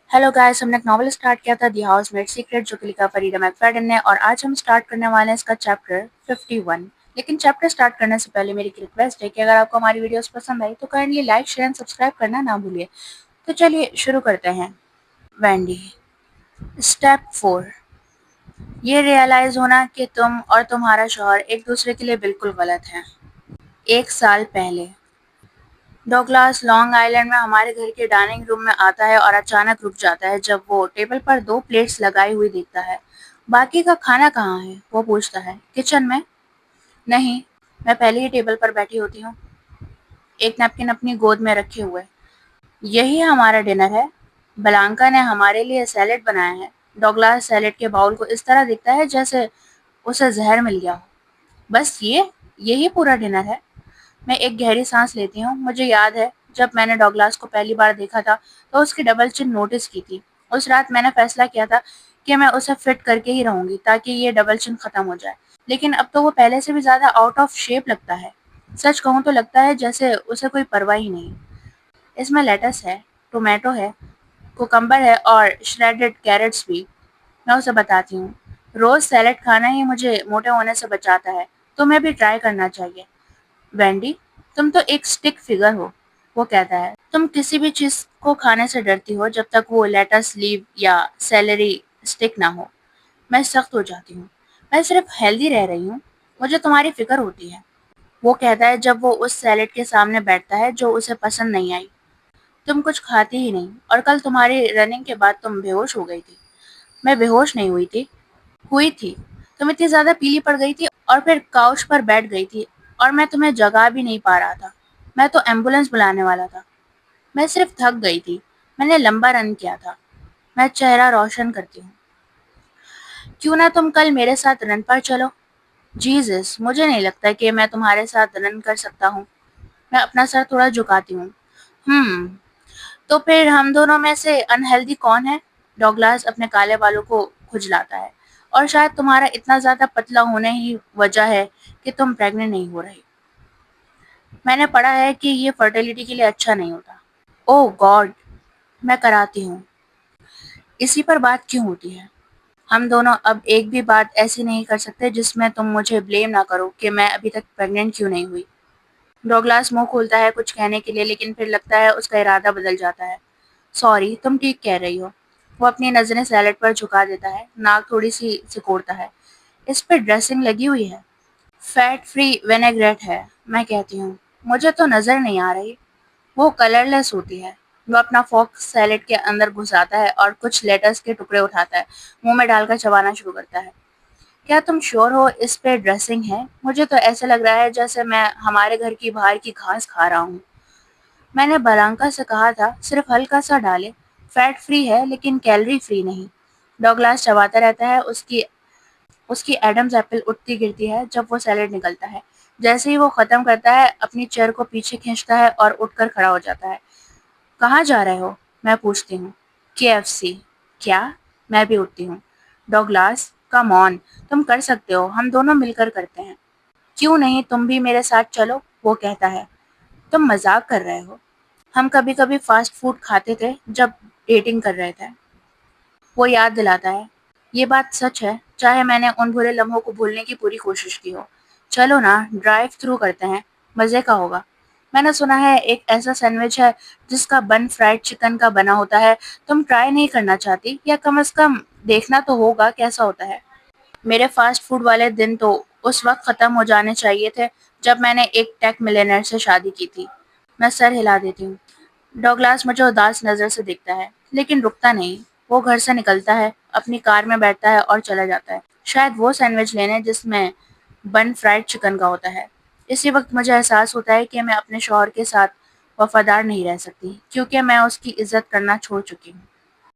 Hello guys, हमने एक novel start किया था दी हाउसमेट सीक्रेट जो कि लिखा फरीदा मैकफाडन ने और आज हम स्टार्ट करने वाले हैं इसका चैप्टर 51। लेकिन चैप्टर स्टार्ट करने से पहले मेरी एक रिक्वेस्ट है कि अगर आपको हमारी वीडियोस पसंद आई तो kindly like share and subscribe करना ना भूलिए। तो चलिए शुरू करते हैं। वेंडी। स्टेप 4। ये रियलाइज होना कि तुम और तुम्हारा शौहर एक दूसरे के लिए बिल्कुल गलत हैं। 1 साल पहले डॉगलास लॉन्ग आइलैंड में हमारे घर के डाइनिंग रूम में आता है और अचानक रुक जाता है जब वो टेबल पर 2 प्लेट्स लगाई हुई देखता है। बाकी का खाना कहाँ है? वो पूछता है। किचन में? नहीं, मैं पहले ही टेबल पर बैठी होती हूँ, एक नैपकिन अपनी गोद में रखे हुए। यही हमारा डिनर है। ब्लांका ने हमारे लिए सैलेड बनाया है। डॉगलास सैलेड के बाउल को इस तरह देखता है जैसे उसे जहर मिल गया हो। बस यही पूरा डिनर है। मैं एक गहरी सांस लेती हूँ। मुझे याद है जब मैंने डॉगलास को पहली बार देखा था तो उसकी डबल चिन नोटिस की थी। उस रात मैंने फैसला किया था कि मैं उसे फिट करके ही रहूंगी ताकि ये डबल चिन खत्म हो जाए। लेकिन अब तो वो पहले से भी ज्यादा आउट ऑफ शेप लगता है। सच कहूँ तो लगता है जैसे उसे कोई परवाह ही नहीं। इसमें लेटस है, टोमेटो है, कुकम्बर है और श्रेडेड कैरेट्स भी। मैं उसे बताती हूँ, रोज सैलेड खाना ही मुझे मोटे होने से बचाता है। तुम्हें भी ट्राई करना चाहिए। वेंडी, तुम तो एक स्टिक फिगर हो, वो कहता है। तुम किसी भी चीज को खाने से डरती हो जब तक वो लेटस लीव या सेलेरी स्टिक ना हो। मैं सख्त हो जाती हूँ। मैं सिर्फ हेल्दी रह रही हूँ, मुझे तुम्हारी फिक्र होती है, वो कहता है जब वो उस सैलेड के सामने बैठता है जो उसे पसंद नहीं आई। तुम कुछ खाती ही नहीं और कल तुम्हारी रनिंग के बाद तुम बेहोश हो गई थी। मैं बेहोश नहीं हुई थी। तुम इतनी ज्यादा पीली पड़ गई थी और फिर काउच पर बैठ गई थी और मैं तुम्हें जगा भी नहीं पा रहा था। मैं तो एम्बुलेंस बुलाने वाला था। मैं सिर्फ थक गई थी। मैंने लंबा रन किया था। मैं चेहरा रोशन करती हूँ। क्यों ना तुम कल मेरे साथ रन पर चलो? जीसस, मुझे नहीं लगता कि मैं तुम्हारे साथ रन कर सकता हूँ। मैं अपना सर थोड़ा झुकाती हूँ। हम्म, तो फिर हम दोनों में से अनहेल्दी कौन है? डॉगलास अपने काले बालों को खुजलाता है। और शायद तुम्हारा इतना ज्यादा पतला होने ही वजह है कि तुम प्रेग्नेंट नहीं हो रही। मैंने पढ़ा है कि ये फर्टिलिटी के लिए अच्छा नहीं होता। ओह गॉड, मैं कराती हूँ। इसी पर बात क्यों होती है? हम दोनों अब एक भी बात ऐसी नहीं कर सकते जिसमें तुम मुझे ब्लेम ना करो कि मैं अभी तक प्रेग्नेंट क्यों नहीं हुई। डॉगलास मुंह खोलता है कुछ कहने के लिए, लेकिन फिर लगता है उसका इरादा बदल जाता है। सॉरी, तुम ठीक कह रही हो। वो अपनी नजरें सैलेड पर झुका देता है, नाक थोड़ी सी सिकोड़ता है। इस पे ड्रेसिंग लगी हुई है। फैट फ्री विनेग्रेट है, मैं कहती हूँ। मुझे तो नजर नहीं आ रही। वो कलरलेस होती है। वो अपना फोर्क सैलेड के अंदर घुसाता है और कुछ लेटस के टुकड़े उठाता है, मुंह में डालकर चबाना शुरू करता है। क्या तुम श्योर हो इस पे ड्रेसिंग है? मुझे तो ऐसा लग रहा है जैसे मैं हमारे घर की बाहर की घास खा रहा हूँ। मैंने बलांका से कहा था सिर्फ हल्का सा डाले। फैट फ्री है लेकिन कैलोरी फ्री नहीं। डॉगलास चबाता रहता है। उसकी उसकी एडम्स एप्पल उठती गिरती है जब वो सैलेड निकलता है। जैसे ही वो खत्म करता है अपनी चेयर को पीछे खींचता है और उठकर खड़ा हो जाता है। कहाँ जा रहे हो? मैं पूछती हूँ। KFC। क्या? मैं भी उठती हूँ। डॉगलास, कम ऑन, तुम कर सकते हो, हम दोनों मिलकर करते हैं। क्यों नहीं, तुम भी मेरे साथ चलो, वो कहता है। तुम मजाक कर रहे हो? हम कभी कभी फास्ट फूड खाते थे जब डेटिंग कर रहे थे, वो याद दिलाता है। ये बात सच है, चाहे मैंने उन बुरे लम्हों को भूलने की पूरी कोशिश की हो। चलो ना, ड्राइव थ्रू करते हैं, मजे का होगा। मैंने सुना है एक ऐसा सैंडविच है जिसका बन फ्राइड चिकन का बना होता है। तुम ट्राई नहीं करना चाहती? या कम से कम देखना तो होगा कैसा होता है। मेरे फास्ट फूड वाले दिन तो उस वक्त खत्म हो जाने चाहिए थे जब मैंने एक टेक मिलियनेयर से शादी की थी। मैं सर हिला देती हूँ। डॉगलास मुझे उदास नजर से देखता है, लेकिन रुकता नहीं। वो घर से निकलता है, अपनी कार में बैठता है और चला जाता है, शायद वो सैंडविच लेने जिसमें बन फ्राइड चिकन का होता है। इसी वक्त मुझे एहसास होता है कि मैं अपने शौहर के साथ वफादार नहीं रह सकती, क्योंकि मैं उसकी इज्जत करना छोड़ चुकी हूँ।